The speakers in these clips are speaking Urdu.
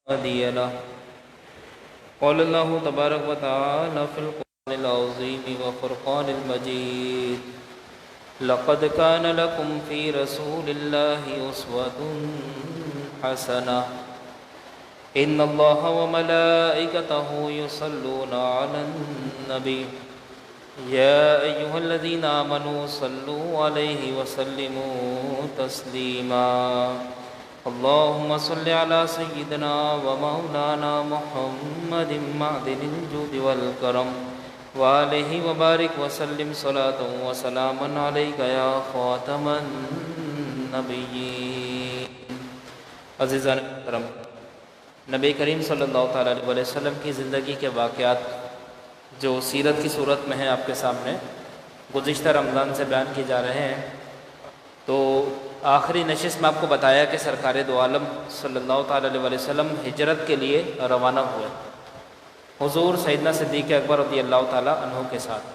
هادي له. قال الله تبارك وتعالى في القرآن العظيم وفرقان المجيد: لقد كان لكم في رسول الله أسوة حسنة إن الله وملائكته يصلون على النبي يا أيها الذين آمنوا صلوا عليه وسلموا تسليما. اللهم صل على سيدنا ومولانا محمد معدن الجود والكرم وآلہ وبارک وسلم صلاة وسلاما علیک یا خاتم النبیین. عزیزان محترم، نبی کریم صلی اللہ تعالیٰ علیہ وسلم کی زندگی کے واقعات جو سیرت کی صورت میں ہیں آپ کے سامنے گزشتہ رمضان سے بیان کیے جا رہے ہیں. تو آخری نشست میں آپ کو بتایا کہ سرکار دو عالم صلی اللہ تعالیٰ علیہ وسلم ہجرت کے لیے روانہ ہوئے حضور سیدنا صدیق اکبر رضی اللہ تعالیٰ عنہ کے ساتھ.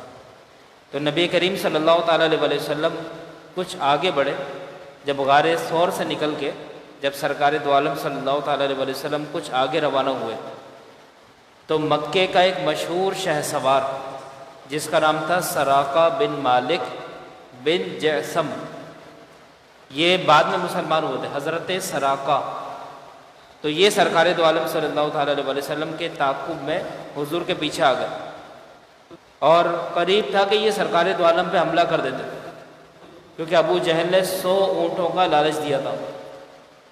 تو نبی کریم صلی اللہ تعالیٰ علیہ وسلم کچھ آگے بڑھے. جب غار ثور سے نکل کے جب سرکار دو عالم صلی اللہ تعالیٰ علیہ وسلم کچھ آگے روانہ ہوئے تو مکے کا ایک مشہور شہ سوار جس کا نام تھا سراقہ بن مالک بن جعثم، یہ بعد میں مسلمان ہوئے تھے، حضرت سراقہ. تو یہ سرکار دو عالم صلی اللہ تعالیٰ علیہ وسلم کے تعاقب میں حضور کے پیچھے آ گئے اور قریب تھا کہ یہ سرکار دو عالم پہ حملہ کر دیتے کیونکہ ابو جہل نے 100 اونٹوں کا لالچ دیا تھا.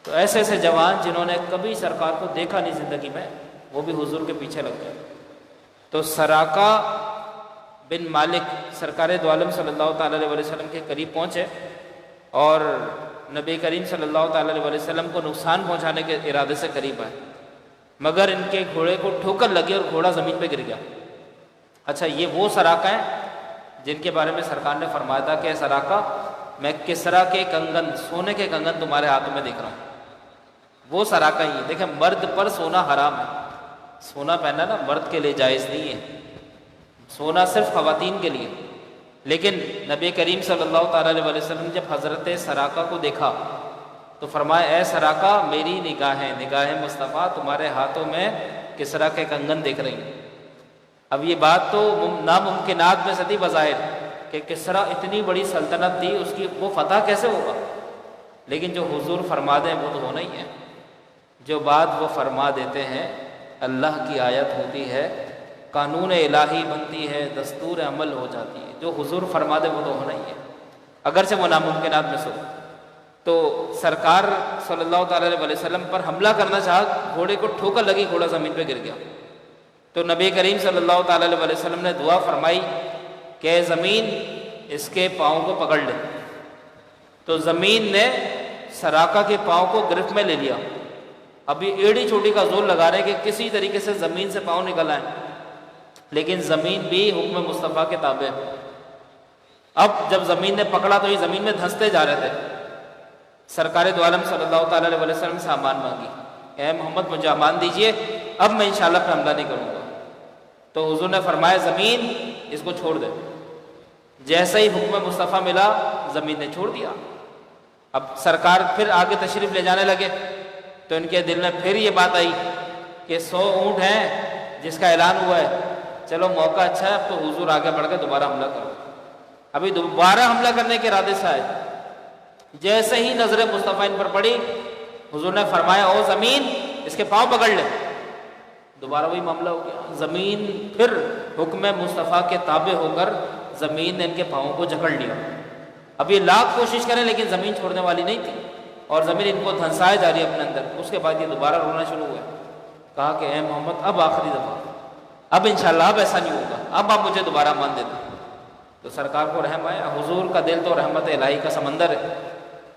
تو ایسے ایسے جوان جنہوں نے کبھی سرکار کو دیکھا نہیں زندگی میں وہ بھی حضور کے پیچھے لگ گئے. تو سراقہ بن مالک سرکار دو عالم صلی اللہ تعالیٰ علیہ وسلم کے قریب پہنچے اور نبی کریم صلی اللہ تعالیٰ علیہ وسلم کو نقصان پہنچانے کے ارادے سے قریب آئے، مگر ان کے گھوڑے کو ٹھوکر لگی اور گھوڑا زمین پہ گر گیا. اچھا، یہ وہ سراقہ ہیں جن کے بارے میں سرکار نے فرمایا تھا کہ سراقہ میں کسریٰ کے کنگن، سونے کے کنگن تمہارے ہاتھوں میں دیکھ رہا ہوں. وہ سراقہ ہی ہے. دیکھیں، مرد پر سونا حرام ہے، سونا پہننا نا مرد کے لیے جائز نہیں ہے، سونا صرف خواتین کے لیے. لیکن نبی کریم صلی اللہ تعالیٰ علیہ وسلم جب حضرت سراقہ کو دیکھا تو فرمایا: اے سراقہ، میری نگاہیں مصطفیٰ تمہارے ہاتھوں میں کسریٰ کے کنگن دیکھ رہی ہیں. اب یہ بات تو ناممکنات میں سے تھی بظاہر کہ کسریٰ اتنی بڑی سلطنت تھی، اس کی وہ فتح کیسے ہوگا؟ لیکن جو حضور فرما دیں وہ تو ہونا ہی ہے. جو بات وہ فرما دیتے ہیں اللہ کی آیت ہوتی ہے، قانون الہی بنتی ہے، دستور عمل ہو جاتی ہے. جو حضور فرما دے وہ تو ہونا ہی ہے اگرچہ وہ ناممکنات میں سے ہو. تو سرکار صلی اللہ تعالیٰ علیہ وسلم پر حملہ کرنا چاہا، گھوڑے کو ٹھوکر لگی، گھوڑا زمین پہ گر گیا. تو نبی کریم صلی اللہ تعالیٰ علیہ وسلم نے دعا فرمائی کہ زمین اس کے پاؤں کو پکڑ لے. تو زمین نے سراقہ کے پاؤں کو گرفت میں لے لیا. ابھی ایڑی چوٹی کا زور لگا رہے ہیں کہ کسی طریقے سے زمین سے پاؤں نکل آئیں، لیکن زمین بھی حکم مصطفیٰ کے تابع ہے. اب جب زمین نے پکڑا تو یہ زمین میں دھنستے جا رہے تھے. سرکار دو عالم صلی اللہ تعالیٰ علیہ وسلم سے امان مانگی: اے محمد، مجھے امان دیجئے، اب میں انشاءاللہ پہ حملہ نہیں کروں گا. تو حضور نے فرمایا: زمین اس کو چھوڑ دے. جیسے ہی حکم مصطفیٰ ملا زمین نے چھوڑ دیا. اب سرکار پھر آگے تشریف لے جانے لگے تو ان کے دل میں پھر یہ بات آئی کہ 100 اونٹ ہیں جس کا اعلان ہوا ہے، چلو موقع اچھا ہے، اب تو حضور آگے بڑھ کے دوبارہ حملہ کرو. ابھی دوبارہ حملہ کرنے کے ارادے سے آئے. جیسے ہی نظر مصطفیٰ ان پر پڑی حضور نے فرمایا: او زمین، اس کے پاؤں پکڑ لے. دوبارہ وہی معاملہ ہو گیا. زمین پھر حکم مصطفیٰ کے تابع ہو کر زمین نے ان کے پاؤں کو جکڑ لیا. اب یہ لاکھ کوشش کریں لیکن زمین چھوڑنے والی نہیں تھی اور زمین ان کو دھنسائے جا رہی ہے اپنے اندر. اس کے بعد یہ دوبارہ رونا شروع ہوا. کہا کہ اے محمد، اب آخری دفعہ، اب انشاءاللہ اب ایسا نہیں ہوگا، اب آپ مجھے دوبارہ مان دیتے. تو سرکار کو رحم آیا. حضور کا دل تو رحمت الہی کا سمندر ہے.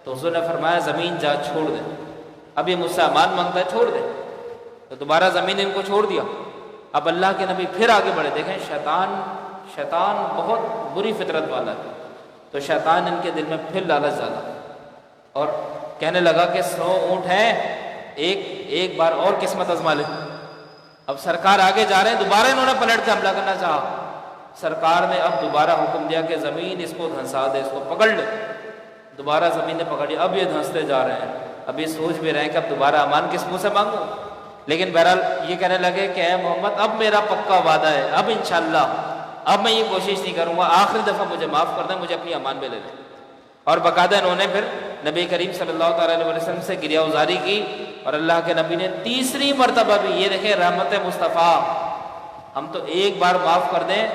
تو حضور نے فرمایا: زمین جا، چھوڑ دے، اب یہ مجھ سے امان مانگتا ہے، چھوڑ دے. تو دوبارہ زمین نے ان کو چھوڑ دیا. اب اللہ کے نبی پھر آگے بڑھے. دیکھیں، شیطان بہت بری فطرت والا ہے. تو شیطان ان کے دل میں پھر لالچ ڈالا اور کہنے لگا کہ 100 اونٹ ہیں، ایک بار اور قسمت آزما لے. اب سرکار آگے جا رہے ہیں، دوبارہ انہوں نے پلٹ کے حملہ کرنا چاہا. سرکار نے ب دوبارہ حکم دیا کہ زمین اس کو دھنسا دے، اس کو پکڑ لے. دوبارہ زمین نے پکڑ لیا. اب یہ دھنستے جا رہے ہیں. اب یہ سوچ بھی رہے ہیں کہ اب دوبارہ امان کس منہ سے مانگوں. لیکن بہرحال یہ کہنے لگے کہ اے محمد اب میرا پکا وعدہ ہے، اب انشاءاللہ اب میں یہ کوشش نہیں کروں گا، آخری دفعہ مجھے معاف کر دیں، مجھے اپنی امان میں لے لیں۔ اور باقاعدہ انہوں نے پھر نبی کریم صلی اللہ تعالیٰ علیہ وسلم سے گریہ گزاری کی، اور اللہ کے نبی نے تیسری مرتبہ بھی، یہ دیکھیں رحمت مصطفیٰ، ہم تو ایک بار معاف کر دیں،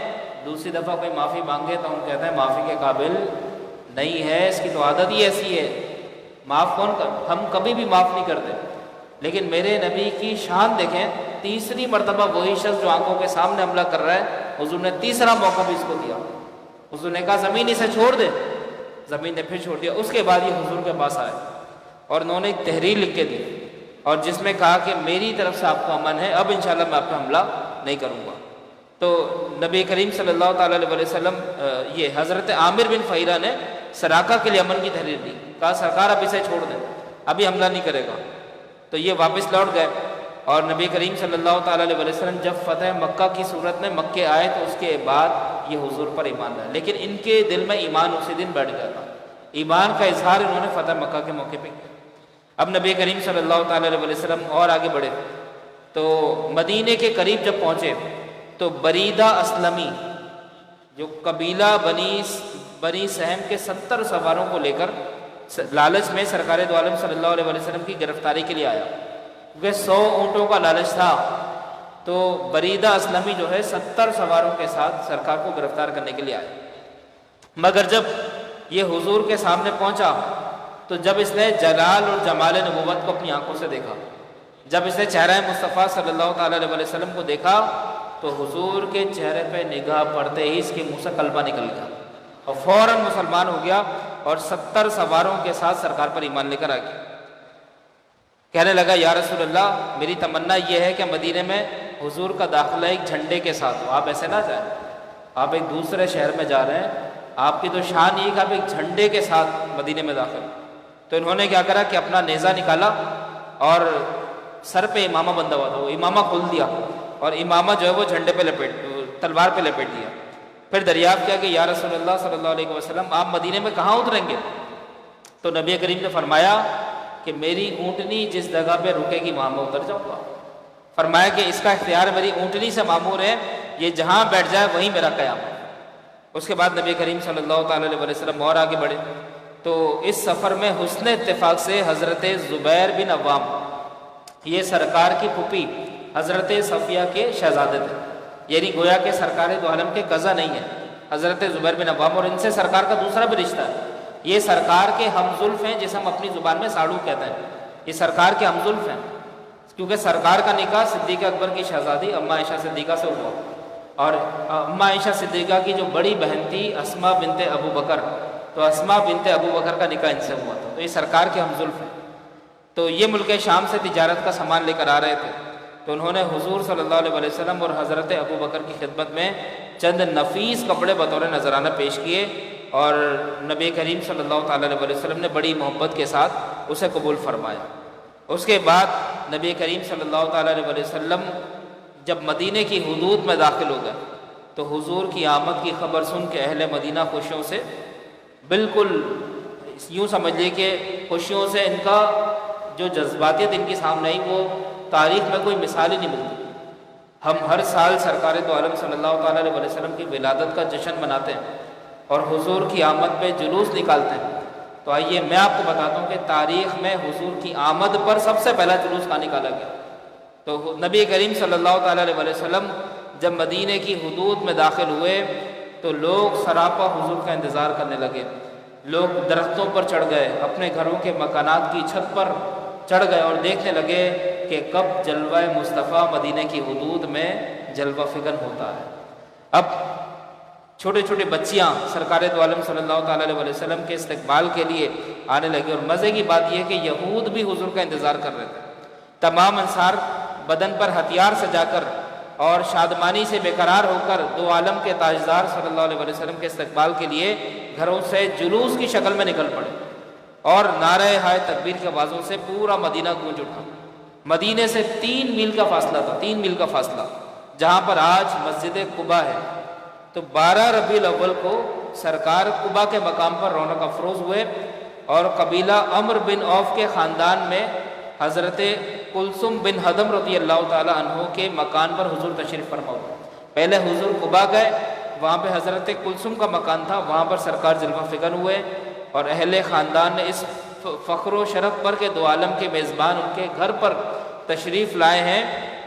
دوسری دفعہ کوئی معافی مانگے تو ہم کہتے ہیں معافی کے قابل نہیں ہے، اس کی تو عادت ہی ایسی ہے، معاف کون کر، ہم کبھی بھی معاف نہیں کرتے۔ لیکن میرے نبی کی شان دیکھیں، تیسری مرتبہ وہی شخص جو آنکھوں کے سامنے حملہ کر رہا ہے، حضور نے تیسرا موقع بھی اس کو دیا، حضور نے کہا زمین اسے چھوڑ دے، زمین نے پھر چھوڑ دیا۔ اس کے بعد یہ حضور کے پاس آئے اور انہوں نے ایک تحریر لکھ کے دی، اور جس میں کہا کہ میری طرف سے آپ کو امن ہے، اب انشاءاللہ میں آپ پہ حملہ نہیں کروں گا۔ تو نبی کریم صلی اللہ تعالیٰ علیہ وسلم یہ حضرت عامر بن فہیرہ نے سراقہ کے لیے امن کی تحریر دی، کہا سرکار اب اسے چھوڑ دیں، ابھی حملہ نہیں کرے گا۔ تو یہ واپس لوٹ گئے، اور نبی کریم صلی اللہ تعالیٰ علیہ وسلم جب فتح مکہ کی صورت میں مکے آئے تو اس کے بعد یہ حضور پر ایمان لائے، لیکن ان کے دل میں ایمان اسی دن بیٹھ گیا تھا، ایمان کا اظہار انہوں نے فتح مکہ کے موقع پہ کیا۔ اب نبی کریم صلی اللہ تعالیٰ علیہ وسلم اور آگے بڑھے تو مدینے کے قریب جب پہنچے تو بریدہ اسلمی جو قبیلہ بنی سہم کے 70 سواروں کو لے کر لالچ میں سرکار دو عالم صلی اللہ علیہ وسلم کی گرفتاری کے لیے آیا، کیونکہ 100 اونٹوں کا لالچ تھا، تو بریدہ اسلمی جو ہے 70 سواروں کے ساتھ سرکار کو گرفتار کرنے کے لیے آیا۔ مگر جب یہ حضور کے سامنے پہنچا تو جب اس نے جلال اور جمال نبوت کو اپنی آنکھوں سے دیکھا، جب اس نے چہرہ مصطفیٰ صلی اللہ تعالیٰ علیہ وسلم کو دیکھا تو حضور کے چہرے پہ نگاہ پڑتے ہی اس کے منہ سے کلمہ نکل گیا اور فوراً مسلمان ہو گیا، اور 70 سواروں کے ساتھ سرکار پر ایمان لے کر آ گیا۔ کہنے لگا یا رسول اللہ، میری تمنا یہ ہے کہ مدینے میں حضور کا داخلہ ایک جھنڈے کے ساتھ ہو، آپ ایسے نہ جائیں، آپ ایک دوسرے شہر میں جا رہے ہیں، آپ کی تو شان یہ کہ آپ ایک جھنڈے کے ساتھ مدینے میں داخل۔ تو انہوں نے کیا کرا کہ اپنا نیزہ نکالا اور سر پہ امامہ بندھا ہوا تھا، وہ امامہ کھول دیا اور امامہ جو ہے وہ جھنڈے پہ تلوار پہ لپیٹ دیا۔ پھر دریافت کیا کہ یا رسول اللہ صلی اللہ علیہ وسلم، آپ مدینے میں کہاں اتریں گے؟ تو نبی کریم نے فرمایا کہ میری اونٹنی جس جگہ پہ رکے گی وہاں میں اتر جاؤں گا۔ فرمایا کہ اس کا اختیار میری اونٹنی سے معمور ہے، یہ جہاں بیٹھ جائے وہیں میرا قیام ہے۔ اس کے بعد نبی کریم صلی اللہ تعالیٰ علیہ وسلم اور آگے بڑھے تو اس سفر میں حسن اتفاق سے حضرت زبیر بن عوام، یہ سرکار کی پھوپھی حضرت صفیہ کے شہزادے تھے، یعنی گویا کہ سرکار دو عالم کے قضا نہیں ہے حضرت زبیر بن عوام، اور ان سے سرکار کا دوسرا بھی رشتہ ہے، یہ سرکار کے ہمزلف ہیں، جسے ہم اپنی زبان میں ساڑو کہتے ہیں، یہ سرکار کے ہمزلف ہیں، کیونکہ سرکار کا نکاح صدیق اکبر کی شہزادی اما عائشہ صدیقہ سے ہوا، اور اما عائشہ صدیقہ کی جو بڑی بہن تھی اسماء بنت ابو بکر، تو اسماء بنت ابو بکر کا نکاح ان سے ہوا تھا، تو یہ سرکار کے ہمزلف ہیں۔ تو یہ ملک شام سے تجارت کا سامان لے کر آ رہے تھے، تو انہوں نے حضور صلی اللہ علیہ وسلم اور حضرت ابو بکر کی خدمت میں چند نفیس کپڑے بطور نذرانہ پیش کیے، اور نبی کریم صلی اللہ تعالیٰ علیہ وسلم نے بڑی محبت کے ساتھ اسے قبول فرمایا۔ اس کے بعد نبی کریم صلی اللہ تعالیٰ علیہ وسلم جب مدینے کی حدود میں داخل ہو گئے تو حضور کی آمد کی خبر سن کے اہل مدینہ خوشیوں سے بالکل یوں سمجھ لیں کہ خوشیوں سے ان کا جو جذباتیت ان کے سامنے آئی وہ تاریخ میں کوئی مثال ہی نہیں ملتی۔ ہم ہر سال سرکار دو عالم صلی اللہ تعالیٰ علیہ وسلم کی ولادت کا جشن مناتے ہیں اور حضور کی آمد پہ جلوس نکالتے ہیں، تو آئیے میں آپ کو بتاتا ہوں کہ تاریخ میں حضور کی آمد پر سب سے پہلا جلوس کہاں نکالا گیا؟ تو نبی کریم صلی اللہ تعالیٰ علیہ وسلم جب مدینے کی حدود میں داخل ہوئے تو لوگ سراپا حضور کا انتظار کرنے لگے، لوگ درختوں پر چڑھ گئے، اپنے گھروں کے مکانات کی چھت پر چڑھ گئے اور دیکھنے لگے کہ کب جلوہ مصطفیٰ مدینے کی حدود میں جلوہ فگن ہوتا ہے۔ اب چھوٹے چھوٹے بچیاں سرکار دو عالم صلی اللہ تعالیٰ علیہ وسلم کے استقبال کے لیے آنے لگے، اور مزے کی بات یہ ہے کہ یہود بھی حضور کا انتظار کر رہے تھے۔ تمام انصار بدن پر ہتھیار سجا کر اور شادمانی سے بے قرار ہو کر دو عالم کے تاجدار صلی اللہ علیہ وسلم کے استقبال کے لیے گھروں سے جلوس کی شکل میں نکل پڑے، اور نعرہ ہائے تکبیر کے آوازوں سے پورا مدینہ گونج اٹھا۔ مدینے سے 3 میل کا فاصلہ تھا، 3 میل کا فاصلہ، جہاں پر آج مسجد قباء ہے۔ تو 12 ربیع الاول کو سرکار قباء کے مقام پر رونق افروز ہوئے، اور قبیلہ عمر بن عوف کے خاندان میں حضرت کلثوم بن ہدم رضی اللہ تعالیٰ عنہ کے مکان پر حضور تشریف فرما ہوئے۔ پہلے حضور قباء گئے، وہاں پہ حضرت کلثوم کا مکان تھا، وہاں پر سرکار جلوہ فکر ہوئے، اور اہل خاندان نے اس فخر و شرف پر کہ دو عالم کے میزبان ان کے گھر پر تشریف لائے ہیں،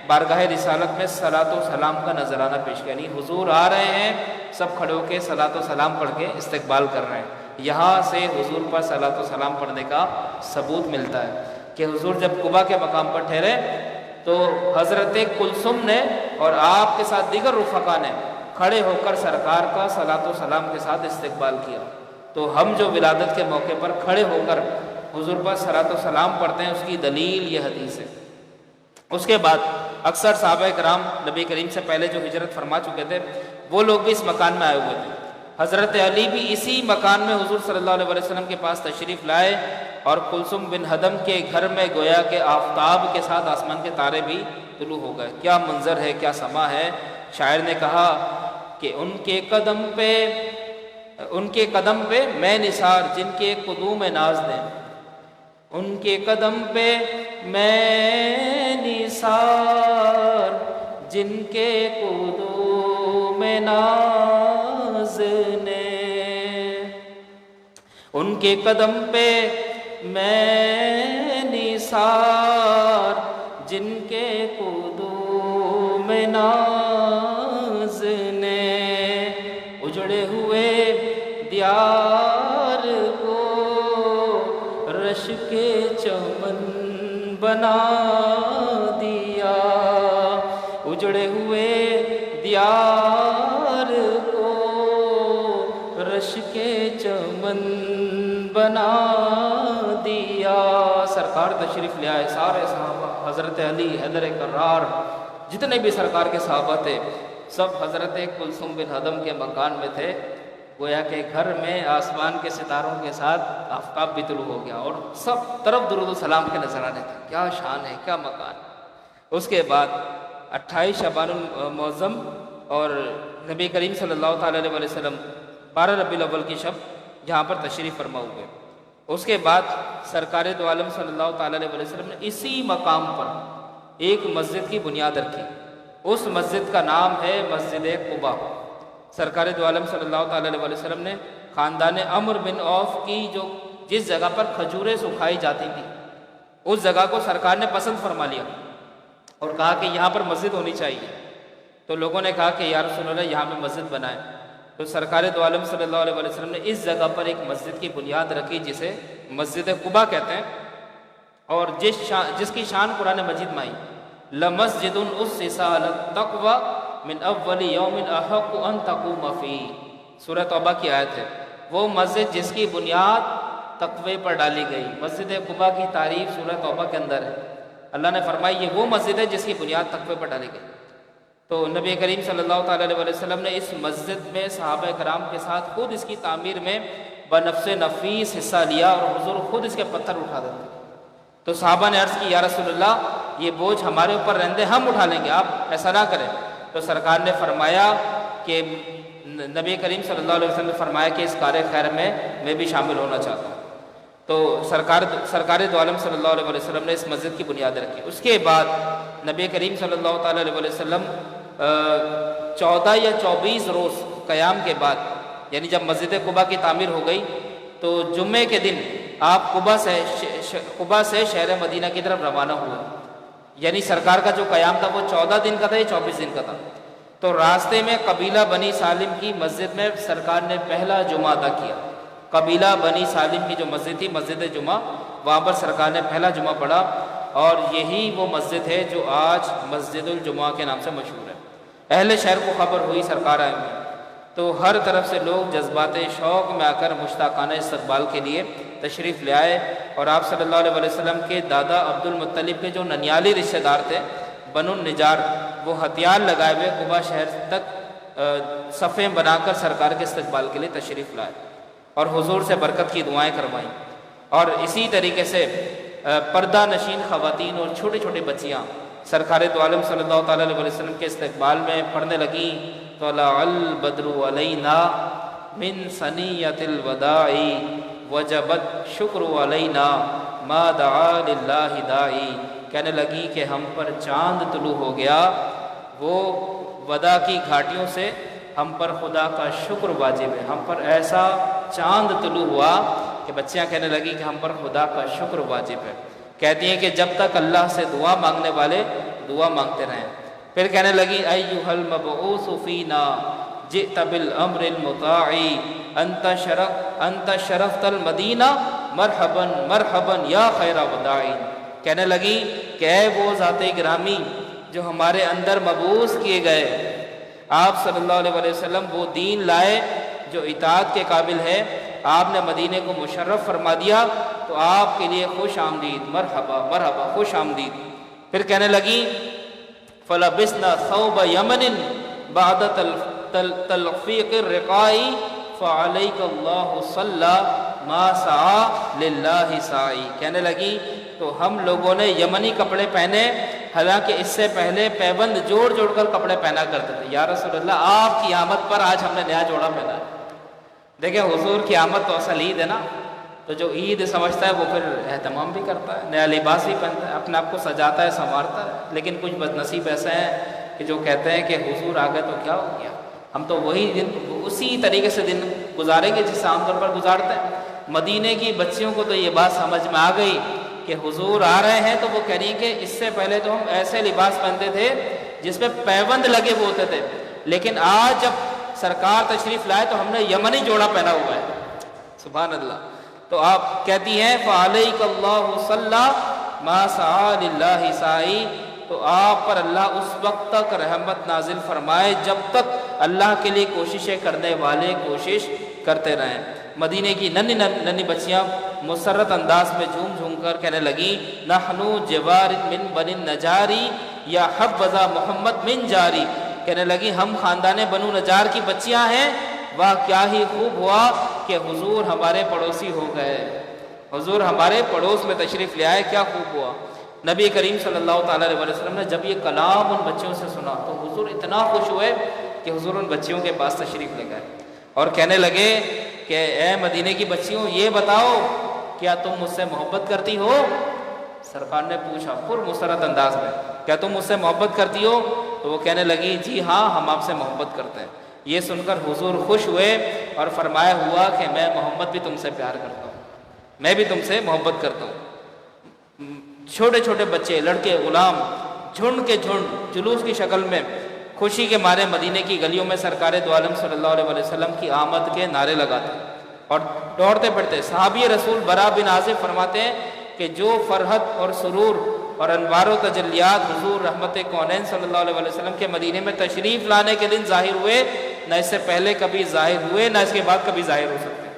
بارگاہ رسالت میں صلاۃ و سلام کا نذرانہ پیش کیا۔ یعنی حضور آ رہے ہیں، سب کھڑے ہو کے صلاۃ و سلام پڑھ کے استقبال کر رہے ہیں۔ یہاں سے حضور پر صلاۃ و سلام پڑھنے کا ثبوت ملتا ہے کہ حضور جب قباء کے مقام پر ٹھہرے تو حضرت کلثوم نے اور آپ کے ساتھ دیگر رفقا نے کھڑے ہو کر سرکار کا صلاۃ و سلام کے ساتھ استقبال کیا۔ تو ہم جو ولادت کے موقع پر کھڑے ہو کر حضور پر صلاۃ و سلام پڑھتے ہیں، اس کی دلیل یہ حدیث ہے۔ اس کے بعد اکثر صحابہ کرام نبی کریم سے پہلے جو ہجرت فرما چکے تھے وہ لوگ بھی اس مکان میں آئے ہوئے تھے۔ حضرت علی بھی اسی مکان میں حضور صلی اللہ علیہ وسلم کے پاس تشریف لائے، اور کلثوم بن ہدم کے گھر میں گویا کہ آفتاب کے ساتھ آسمان کے تارے بھی طلوع ہو گئے۔ کیا منظر ہے، کیا سما ہے۔ شاعر نے کہا کہ ان کے قدم پہ میں نثار جن کے قدوم ناز دیں، ان کے قدم پہ میں نثار جن کے قدوم ناز نے، ان کے قدم پہ میں نثار جن کے قدوم ناز نے، اجڑے ہوئے دیار کو رش کے چمن بنا دیا، اجڑے ہوئے دیار کو رش کے چمن بنا دیا۔ سرکار تشریف لے آئے، سارے صحابہ، حضرت علی، حیدر کرار، جتنے بھی سرکار کے صحابہ تھے سب حضرت کلثوم بن ہدم کے مکان میں تھے۔ گویا کہ گھر میں آسمان کے ستاروں کے ساتھ آفتاب بھی طلوع ہو گیا، اور سب طرف درود و سلام کے نذرانے تھے۔ کیا شان ہے، کیا مکان۔ اس کے بعد 28 شعبان المعظم اور نبی کریم صلی اللہ تعالیٰ علیہ وسلم 12 ربیع الاول کی شب جہاں پر تشریف فرما ہوئے۔ اس کے بعد سرکار دو عالم صلی اللہ تعالیٰ علیہ وسلم نے اسی مقام پر ایک مسجد کی بنیاد رکھی۔ اس مسجد کا نام ہے مسجد قباء۔ سرکار دو عالم صلی اللہ تعالیٰ علیہ وسلم نے خاندان عمرو بن عوف کی جس جگہ پر کھجوریں سکھائی جاتی تھی، اس جگہ کو سرکار نے پسند فرما لیا اور کہا کہ یہاں پر مسجد ہونی چاہیے۔ تو لوگوں نے کہا کہ یا رسول اللہ یہاں پہ مسجد بنائیں۔ تو سرکار دو عالم صلی اللہ علیہ وسلم نے اس جگہ پر ایک مسجد کی بنیاد رکھی جسے مسجد قباء کہتے ہیں، اور جس کی شان قرآن مجید میں آئی، لَمَسْجِدٌ أُسِّسَ عَلَى التَّقْوَى مِنْ أَوَّلِ يَوْمٍ أَحَقُّ أَن تَقُومَ فِيهِ۔ سورہ توبہ کی آیت ہے، وہ مسجد جس کی بنیاد تقوی پر ڈالی گئی۔ مسجد قباء کی تعریف سورہ توبہ کے اندر ہے۔ اللہ نے فرمایا یہ وہ مسجد ہے جس کی بنیاد تقوی پر ڈالی گئی۔ تو نبی کریم صلی اللہ تعالیٰ علیہ وسلم نے اس مسجد میں صحابہ کرام کے ساتھ خود اس کی تعمیر میں بنفس نفیس حصہ لیا، اور حضور خود اس کے پتھر اٹھا دیتے۔ تو صحابہ نے عرض کی یا رسول اللہ یہ بوجھ ہمارے اوپر رہندے، ہم اٹھا لیں گے، آپ ایسا نہ کریں۔ تو سرکار نے فرمایا کہ نبی کریم صلی اللہ علیہ وسلم نے فرمایا کہ اس کار خیر میں بھی شامل ہونا چاہتا ہوں۔ تو سرکار دو عالم صلی اللہ علیہ وسلم نے اس مسجد کی بنیاد رکھی۔ اس کے بعد نبی کریم صلی اللہ تعالیٰ علیہ وسلم 14 یا 24 روز قیام کے بعد، یعنی جب مسجد قباء کی تعمیر ہو گئی تو جمعے کے دن آپ قباء سے شہر مدینہ کی طرف روانہ ہوئے۔ یعنی سرکار کا جو قیام تھا وہ 14 دن کا تھا یا 24 دن کا تھا۔ تو راستے میں قبیلہ بنی سالم کی مسجد میں سرکار نے پہلا جمعہ ادا کیا۔ قبیلہ بنی سالم کی جو مسجد تھی، مسجد جمعہ، وہاں پر سرکار نے پہلا جمعہ پڑھا، اور یہی وہ مسجد ہے جو آج مسجد الجمعہ کے نام سے مشہور ہے۔ اہل شہر کو خبر ہوئی سرکار آئے ہوئے، تو ہر طرف سے لوگ جذبات شوق میں آ کر مشتاقانہ استقبال کے لیے تشریف لے آئے، اور آپ صلی اللہ علیہ وسلم کے دادا عبد المطلب کے جو ننیالی رشتہ دار تھے بنو النجار، وہ ہتھیار لگائے ہوئے قباء شہر تک صفیں بنا کر سرکار کے استقبال کے لیے تشریف لائے اور حضور سے برکت کی دعائیں کروائیں۔ اور اسی طریقے سے پردہ نشین خواتین اور چھوٹے چھوٹے بچیاں سرکار دو عالم صلی اللہ تعالیٰ علیہ وسلم کے استقبال میں پڑھنے لگیں، طلع البدر علینا من ثنیۃ الوداع وجب الشکر علینا ما دعا للہ داعی، کہنے لگی کہ ہم پر چاند طلوع ہو گیا، وہ ودا کی گھاٹیوں سے ہم پر خدا کا شکر واجب ہے، ہم پر ایسا چاند طلوع ہوا کہ بچیاں کہنے لگی کہ ہم پر خدا کا شکر واجب ہے۔ کہتی ہیں کہ جب تک اللہ سے دعا مانگنے والے دعا مانگتے رہیں۔ پھر کہنے لگی ایھا المبعوث فینا جئت بالامر المطاع انت شرفت المدینہ مرحبا مرحبا یا خیر وداعین۔ کہنے لگی کہ اے وہ ذات گرامی جو ہمارے اندر مبعوث کیے گئے، آپ صلی اللہ علیہ وسلم وہ دین لائے جو اطاعت کے قابل ہے، آپ نے مدینے کو مشرف فرما دیا، تو آپ کے لیے خوش آمدید، مرحبا مرحبا، خوش آمدید۔ پھر کہنے لگی فلبسنا ثوب یمن بعد تلفیق الرقاء فعلیک اللہ صلی ما سعی للہ سعی۔ کہنے لگی تو ہم لوگوں نے یمنی کپڑے پہنے، حالانکہ اس سے پہلے پیبند جوڑ جوڑ کر کپڑے پہنا کرتے تھے۔ یا رسول اللہ آپ کی آمد پر آج ہم نے نیا جوڑا پہنا ہے۔ دیکھیں حضور کی آمد تو اصل عید ہے نا، تو جو عید سمجھتا ہے وہ پھر اہتمام بھی کرتا ہے، نیا لباس بھی پہنتا ہے، اپنے آپ کو سجاتا ہے، سنوارتا ہے۔ لیکن کچھ بد نصیب ایسے ہیں کہ جو کہتے ہیں کہ حضور آ گئے تو کیا ہو گیا، ہم تو وہی دن اسی طریقے سے دن گزاریں گے جس سے عام طور پر گزارتے ہیں۔ مدینے کی بچیوں کو تو یہ بات سمجھ میں آ گئی کہ حضور آ رہے ہیں، تو وہ کہہ رہی ہیں کہ اس سے پہلے تو ہم ایسے لباس پہنتے تھے جس پہ پیبند لگے ہوئے ہوتے تھے، لیکن آج جب سرکار تشریف لائے تو ہم نے یمنی جوڑا پہنا ہوا ہے۔ سبحان اللہ۔ تو آپ کہتی ہیں فعلیک اللہ صلی ما سعی للہ سعی، تو آپ پر اللہ اس وقت تک رحمت نازل فرمائے جب تک اللہ کے لیے کوششیں کرنے والے کوشش کرتے رہیں۔ مدینے کی ننھی ننھی بچیاں مسرت انداز میں جھوم جھوم کر کہنے لگی نحنو جوار من بنی نجاری یا حبذا محمد من جاری۔ کہنے لگی ہم خاندان بنو نجار کی بچیاں ہیں، واہ کیا ہی خوب ہوا کہ حضور ہمارے پڑوسی ہو گئے، حضور ہمارے پڑوس میں تشریف لے آئے، کیا خوب ہوا۔ نبی کریم صلی اللہ تعالیٰ علیہ وسلم نے جب یہ کلام ان بچیوں سے سنا تو حضور اتنا خوش ہوئے کہ حضور ان بچیوں کے پاس تشریف لے گئے اور کہنے لگے کہ اے مدینے کی بچیوں یہ بتاؤ کیا تم مجھ سے محبت کرتی ہو؟ سرکار نے پوچھا پر مسرت انداز میں، کیا تم مجھ سے محبت کرتی ہو؟ تو وہ کہنے لگی جی ہاں ہم آپ سے محبت کرتے ہیں۔ یہ سن کر حضور خوش ہوئے اور فرمایا ہوا کہ میں محمد بھی تم سے پیار کرتا ہوں، میں بھی تم سے محبت کرتا ہوں۔ چھوٹے چھوٹے بچے، لڑکے، غلام جھنڈ کے جھنڈ جلوس کی شکل میں خوشی کے مارے مدینے کی گلیوں میں سرکار دو عالم صلی اللہ علیہ وسلم کی آمد کے نعرے لگاتے اور دوڑتے پھرتے۔ صحابی رسول برا بن عازب فرماتے ہیں کہ جو فرحت اور سرور اور انوار و تجلیات حضور رحمت کونین صلی اللہ علیہ وسلم کے مدینے میں تشریف لانے کے دن ظاہر ہوئے، نہ اس سے پہلے کبھی ظاہر ہوئے نہ اس کے بعد کبھی ظاہر ہو سکتے ہیں۔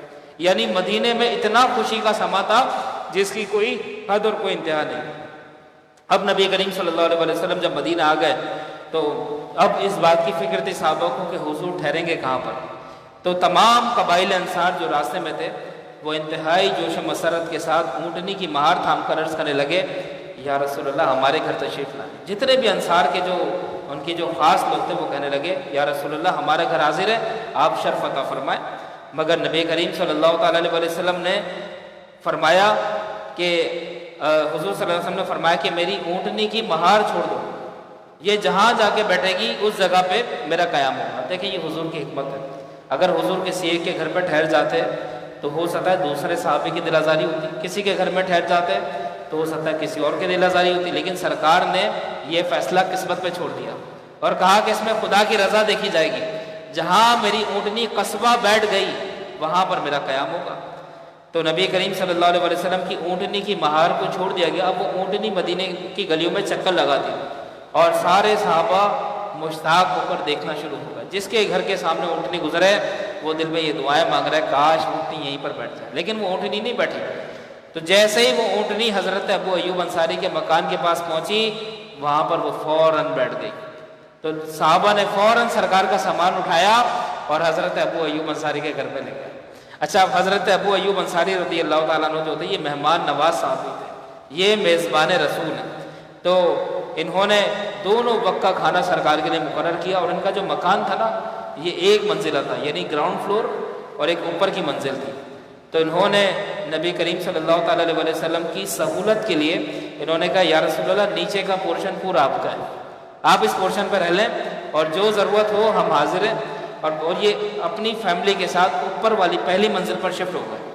یعنی مدینے میں اتنا خوشی کا سما تھا جس کی کوئی حد اور کوئی انتہا نہیں۔ اب نبی کریم صلی اللہ علیہ وسلم جب مدینہ آ گئے تو اب اس بات کی فکر تھی صحابہ کو کہ حضور ٹھہریں گے کہاں پر۔ تو تمام قبائل انصار جو راستے میں تھے وہ انتہائی جوش و مسرت کے ساتھ اونٹنی کی مہار تھام کر عرض کرنے لگے یا رسول اللہ ہمارے گھر تشریف لائیں۔ جتنے بھی انصار کے جو ان کی جو خاص لوگ تھے وہ کہنے لگے یا رسول اللہ ہمارے گھر حاضر ہے، آپ شرف عطا فرمائیں۔ مگر نبی کریم صلی اللہ تعالیٰ علیہ وسلم نے فرمایا کہ حضور صلی اللہ علیہ وسلم نے فرمایا کہ میری اونٹنی کی مہار چھوڑ دو، یہ جہاں جا کے بیٹھے گی اس جگہ پہ میرا قیام ہوگا۔ دیکھیں یہ حضور کی حکمت ہے، اگر حضور کسی ایک کے گھر پہ ٹھہر جاتے تو ہو سکتا ہے دوسرے صحابی کی دل آزاری ہوتی، کسی کے گھر میں ٹھہر جاتے تو ہو سکتا ہے کسی اور کی دل آزاری ہوتی، لیکن سرکار نے یہ فیصلہ قسمت پہ چھوڑ دیا اور کہا کہ اس میں خدا کی رضا دیکھی جائے گی، جہاں میری اونٹنی قصبہ بیٹھ گئی وہاں پر میرا قیام ہوگا۔ تو نبی کریم صلی اللہ علیہ وسلم کی اونٹنی کی مہار کو چھوڑ دیا گیا۔ اب وہ اونٹنی مدینے کی گلیوں میں چکر لگاتی اور سارے صحابہ مشتاق ہو کر دیکھنا شروع ہو گئے۔ جس کے گھر کے سامنے اونٹنی گزرے وہ دل میں یہ دعائیں مانگ رہا ہے کاش اونٹنی یہیں پر بیٹھ جائے، لیکن وہ اونٹنی نہیں بیٹھی۔ تو جیسے ہی وہ اونٹنی حضرت ابو ایوب انصاری کے مکان کے پاس پہنچی وہاں پر وہ فوراً بیٹھ گئی۔ تو صحابہ نے فوراً سرکار کا سامان اٹھایا اور حضرت ابو ایوب انصاری کے گھر پہ لے گئے۔ اچھا حضرت ابو ایوب انصاری رضی اللہ تعالیٰ عنہ جو تھے یہ مہمان نواز صحابی تھے، یہ میزبان رسول ہیں۔ تو انہوں نے دونوں وقت کا کھانا سرکار کے لیے مقرر کیا اور ان کا جو مکان تھا نا یہ ایک منزلہ تھا، یعنی گراؤنڈ فلور اور ایک اوپر کی منزل تھی۔ تو انہوں نے نبی کریم صلی اللہ تعالیٰ علیہ وسلم کی سہولت کے لیے انہوں نے کہا یا رسول اللہ نیچے کا پورشن پورا آپ کا ہے، آپ اس پورشن پہ رہ لیں اور جو ضرورت ہو ہم حاضر ہیں. اور یہ اپنی فیملی کے ساتھ اوپر والی پہلی منزل پر شفٹ ہو گئے.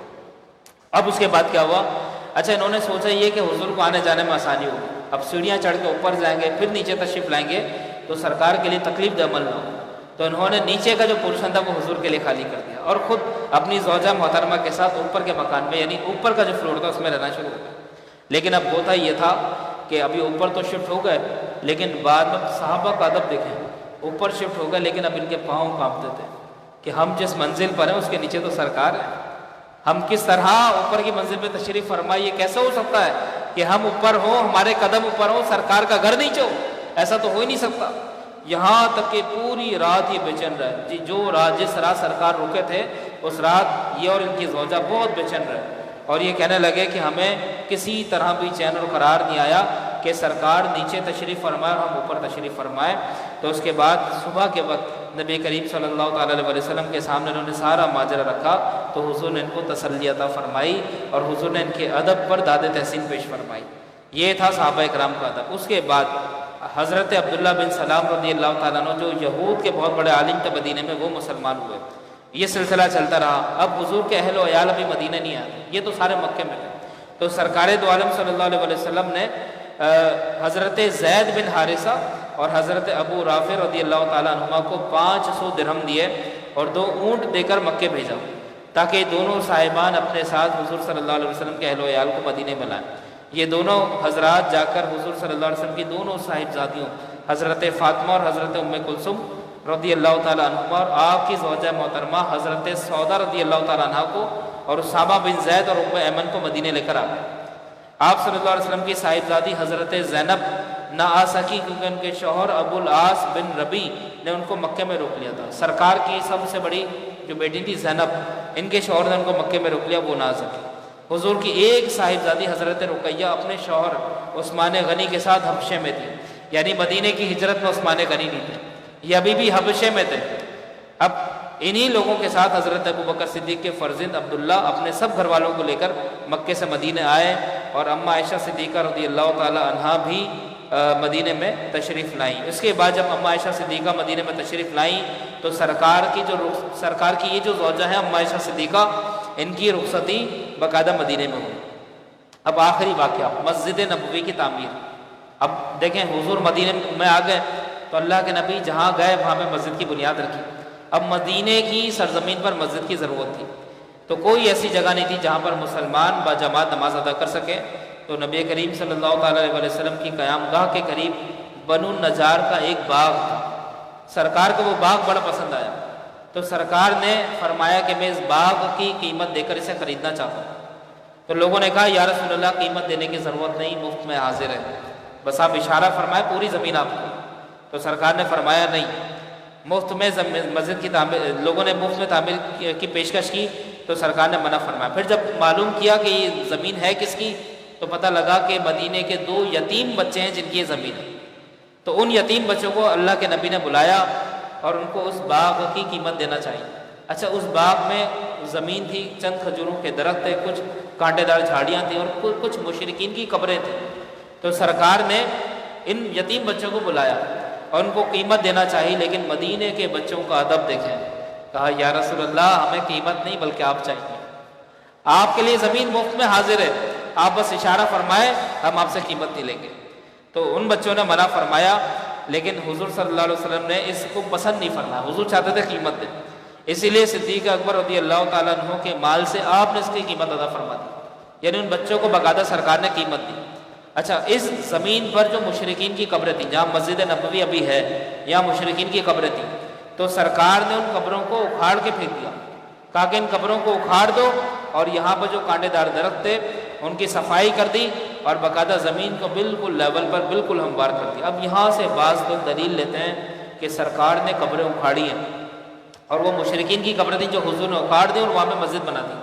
اب اس کے بعد کیا ہوا؟ اچھا انہوں نے سوچا یہ کہ حضور کو آنے جانے میں آسانی ہوگی، اب سیڑھیاں چڑھ کے اوپر جائیں گے پھر نیچے تشریف لائیں گے تو سرکار کے لیے تکلیف دہ عمل نہ ہو، تو انہوں نے نیچے کا جو پورشن تھا وہ حضور کے لیے خالی کر دیا اور خود اپنی زوجہ محترمہ کے ساتھ اوپر کے مکان میں یعنی اوپر کا جو فلور تھا اس میں رہنا شروع ہو گیا. لیکن اب ہوتا یہ تھا کہ ابھی اوپر تو شفٹ ہو گئے لیکن بعد میں صحابہ کا ادب دیکھیں، اوپر شفٹ ہو گئے لیکن اب ان کے پاؤں کانپتے تھے کہ ہم جس منزل پر ہیں اس کے نیچے تو سرکار ہے، ہم کس طرح اوپر کی منزل پہ تشریف فرمائے، یہ کیسے ہو سکتا ہے کہ ہم اوپر ہوں، ہمارے قدم اوپر ہوں، سرکار کا گھر نیچے ہو، ایسا تو ہو ہی نہیں سکتا. یہاں تک کہ پوری رات یہ بے چین رہے جی، جو رات جس رات سرکار رکے تھے اس رات یہ اور ان کی زوجہ بہت بے چین رہے اور یہ کہنے لگے کہ ہمیں کسی طرح بھی چین اور قرار نہیں آیا کہ سرکار نیچے تشریف فرمائے اور ہم اوپر تشریف فرمائے. تو اس کے بعد صبح کے وقت نبی کریم صلی اللہ تعالیٰ علیہ وسلم کے سامنے انہوں نے سارا ماجرا رکھا تو حضور نے ان کو تسلی عطا فرمائی اور حضور نے ان کے ادب پر داد تحسین پیش فرمائی. یہ تھا صحابہ کرام کا ادب. اس کے بعد حضرت عبداللہ بن سلام رضی اللہ تعالیٰ عنہ جو یہود کے بہت بڑے عالم تھے مدینے میں، وہ مسلمان ہوئے. یہ سلسلہ چلتا رہا. اب حضور کے اہل و عیال ابھی مدینہ نہیں آئے، یہ تو سارے مکے میں تھے. تو سرکار دو عالم صلی اللہ علیہ وسلم نے حضرت زید بن حارثہ اور حضرت ابو رافع رضی اللہ تعالیٰ عنہما کو 500 درہم دیے اور 2 اونٹ دے کر مکے بھیجا تاکہ دونوں صاحبان اپنے ساتھ حضور صلی اللہ علیہ وسلم کے اہل و عیال کو مدینے میں لائیں. یہ دونوں حضرات جا کر حضور صلی اللہ علیہ وسلم کی دونوں صاحبزادیوں حضرت فاطمہ اور حضرت ام کلثوم رضی اللہ تعالیٰ عنہما اور آپ کی زوجہ محترمہ حضرت سودا رضی اللہ تعالیٰ عنہ کو اور اسامہ بن زید اور ام ایمن کو مدینے لے کر آ گئے. آپ صلی اللہ علیہ وسلم کی صاحبزادی حضرت زینب نہ آ سکی کیونکہ ان کے شوہر ابو العاص بن ربی نے ان کو مکے میں روک لیا تھا. سرکار کی سب سے بڑی جو بیٹی تھی زینب، ان کے شوہر نے ان کو مکے میں روک لیا، وہ نہ آ سکی. حضور کی ایک صاحبزادی حضرت رقیہ اپنے شوہر عثمان غنی کے ساتھ حبشے میں تھی، یعنی مدینے کی ہجرت میں عثمان غنی نہیں تھے، یہ ابھی بھی حبشے میں تھے. اب انہی لوگوں کے ساتھ حضرت ابو بکر صدیق کے فرزند عبداللہ اپنے سب گھر والوں کو لے کر مکے سے مدینے آئے اور اماں عائشہ صدیقہ رضی اللہ تعالی عنہا بھی مدینے میں تشریف لائیں. اس کے بعد جب اماں عائشہ صدیقہ مدینے میں تشریف لائیں تو سرکار کی یہ جو زوجہ ہے اماں عائشہ صدیقہ، ان کی رخصتی باقاعدہ مدینے میں ہوئی. اب آخری واقعہ مسجد نبوی کی تعمیر. اب دیکھیں حضور مدینے میں آ گئے تو اللہ کے نبی جہاں گئے وہاں پہ مسجد کی بنیاد رکھی. اب مدینے کی سرزمین پر مسجد کی ضرورت تھی تو کوئی ایسی جگہ نہیں تھی جہاں پر مسلمان با جماعت نماز ادا کر سکے. تو نبی کریم صلی اللہ تعالیٰ علیہ وسلم کی قیام گاہ کے قریب بنو النجار کا ایک باغ تھا. سرکار کو وہ باغ بڑا پسند آیا تو سرکار نے فرمایا کہ میں اس باغ کی قیمت دے کر اسے خریدنا چاہتا ہوں. تو لوگوں نے کہا یا رسول اللہ قیمت دینے کی ضرورت نہیں، مفت میں حاضر ہے، بس آپ اشارہ فرمائے پوری زمین آپ کی. تو سرکار نے فرمایا نہیں، مفت میں مسجد کی تعمیر، لوگوں نے مفت میں تعمیر کی پیشکش کی تو سرکار نے منع فرمایا. پھر جب معلوم کیا کہ یہ زمین ہے کس کی تو پتہ لگا کہ مدینے کے 2 یتیم بچے ہیں جن کی یہ زمین ہے. تو ان یتیم بچوں کو اللہ کے نبی نے بلایا اور ان کو اس باغ کی قیمت دینا چاہیے. اچھا اس باغ میں زمین تھی، چند کھجوروں کے درخت تھے، کچھ کانٹے دار جھاڑیاں تھیں اور کچھ مشرکین کی قبریں تھیں. تو سرکار نے ان یتیم بچوں کو بلایا اور ان کو قیمت دینا چاہیے، لیکن مدینے کے بچوں کا ادب دیکھیں. کہا یا رسول اللہ ہمیں قیمت نہیں بلکہ آپ چاہیے، آپ کے لیے زمین مفت میں حاضر ہے، آپ بس اشارہ فرمائے ہم آپ سے قیمت نہیں لیں گے. تو ان بچوں نے منع فرمایا لیکن حضور صلی اللہ علیہ وسلم نے اس کو پسند نہیں فرمایا. حضور چاہتے تھے قیمت دیں، اسی لیے صدیق اکبر رضی اللہ تعالیٰ عنہ کے مال سے آپ نے اس کی قیمت ادا فرما دی، یعنی ان بچوں کو باقاعدہ سرکار نے قیمت دی. اچھا اس زمین پر جو مشرکین کی قبریں تھیں، جہاں مسجد نبوی ابھی ہے، یہاں مشرکین کی قبریں تھیں، تو سرکار نے ان قبروں کو اکھاڑ کے پھینک دیا. کہا کہ ان قبروں کو اکھاڑ دو اور یہاں پر جو کانٹے دار درخت تھے ان کی صفائی کر دی اور باقاعدہ زمین کو بالکل لیول پر بالکل ہموار کر دی. اب یہاں سے بعض لوگ دلیل لیتے ہیں کہ سرکار نے قبریں اکھاڑی ہیں اور وہ مشرکین کی قبریں تھیں جو حضور نے اکھاڑ دی اور وہاں پہ مسجد بنا دی.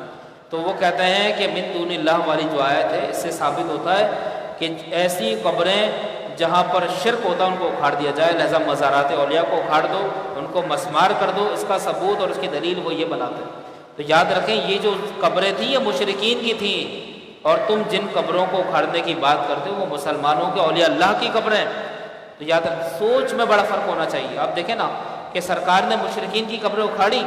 تو وہ کہتے ہیں کہ من دون اللہ والی جو آیت ہے اس سے ثابت ہوتا ہے کہ ایسی قبریں جہاں پر شرک ہوتا ہے ان کو اکھاڑ دیا جائے، لہذا مزارات اولیاء کو اکھاڑ دو، ان کو مسمار کر دو. اس کا ثبوت اور اس کی دلیل وہ یہ بناتے ہیں. تو یاد رکھیں یہ جو قبریں تھیں یہ مشرکین کی تھیں اور تم جن قبروں کو اکھاڑنے کی بات کرتے ہو وہ مسلمانوں کے اولیاء اللہ کی قبریں ہیں۔ تو یاد سوچ میں بڑا فرق ہونا چاہیے۔ آپ دیکھیں نا کہ سرکار نے مشرکین کی قبریں اکھاڑی،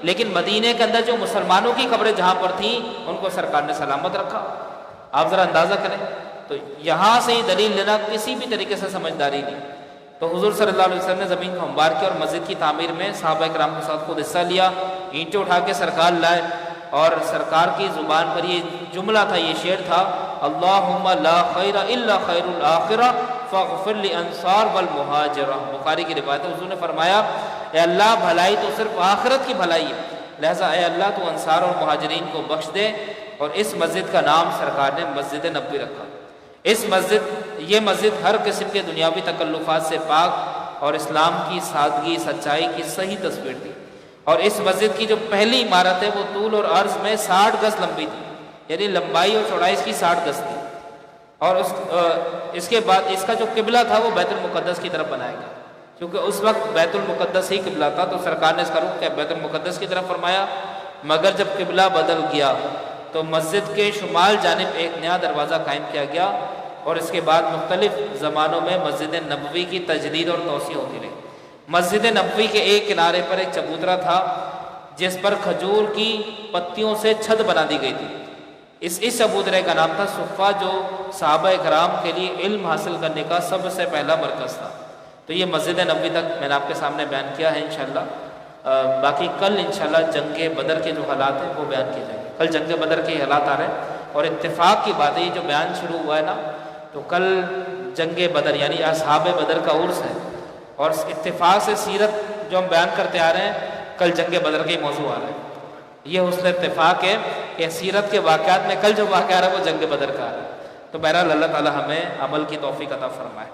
لیکن مدینے کے اندر جو مسلمانوں کی قبریں جہاں پر تھیں ان کو سرکار نے سلامت رکھا۔ آپ ذرا اندازہ کریں، تو یہاں سے ہی دلیل لینا کسی بھی طریقے سے سمجھداری نہیں۔ تو حضور صلی اللہ علیہ وسلم نے زمین کو ہموار کیا اور مسجد کی تعمیر میں صحابہ کرام کے ساتھ خود حصہ لیا، اینٹیں اٹھا کے سرکار لائے، اور سرکار کی زبان پر یہ جملہ تھا، یہ شعر تھا، اللہم لا خیر الا خیر الاخرہ فاغفر للانصار والمہاجرہ۔ بخاری کی روایت ہے، حضور نے فرمایا اے اللہ بھلائی تو صرف آخرت کی بھلائی ہے، لہذا اے اللہ تو انصار اور مہاجرین کو بخش دے۔ اور اس مسجد کا نام سرکار نے مسجد نبوی رکھا۔ یہ مسجد ہر قسم کے دنیاوی تکلفات سے پاک اور اسلام کی سادگی سچائی کی صحیح تصویر تھی۔ اور اس مسجد کی جو پہلی عمارت ہے وہ طول اور عرض میں 60 گز لمبی تھی، یعنی لمبائی اور چوڑائی اس کی 60 گز تھی۔ اور اس کے بعد اس کا جو قبلہ تھا وہ بیت المقدس کی طرف بنایا گیا، کیونکہ اس وقت بیت المقدس ہی قبلہ تھا، تو سرکار نے اس کا رخ بیت المقدس کی طرف فرمایا۔ مگر جب قبلہ بدل گیا تو مسجد کے شمال جانب ایک نیا دروازہ قائم کیا گیا، اور اس کے بعد مختلف زمانوں میں مسجد نبوی کی تجدید اور توسیع ہوتی رہی۔ مسجد نبوی کے ایک کنارے پر ایک چبوترا تھا جس پر کھجور کی پتیوں سے چھت بنا دی گئی تھی۔ اس چبوترے کا نام تھا صفہ، جو صحابہ کرام کے لیے علم حاصل کرنے کا سب سے پہلا مرکز تھا۔ تو یہ مسجد نبوی تک میں نے آپ کے سامنے بیان کیا ہے انشاءاللہ۔ باقی کل انشاءاللہ جنگ بدر کے جو حالات ہیں وہ بیان کیے جائیں گے۔ کل جنگ بدر کے حالات آ رہے ہیں، اور اتفاق کی بات ہے، یہ جو بیان شروع ہوا ہے نا، تو کل جنگ بدر یعنی اصحاب بدر کا عرس ہے، اور اتفاق سے سیرت جو ہم بیان کرتے آ رہے ہیں کل جنگ بدر کے موضوع آ رہے ہیں۔ یہ حسن اتفاق ہے کہ سیرت کے واقعات میں کل جو واقعہ آ رہا ہے وہ جنگ بدر کا آ رہا ہے۔ تو بہرحال اللہ تعالی ہمیں عمل کی توفیق عطا فرمائے۔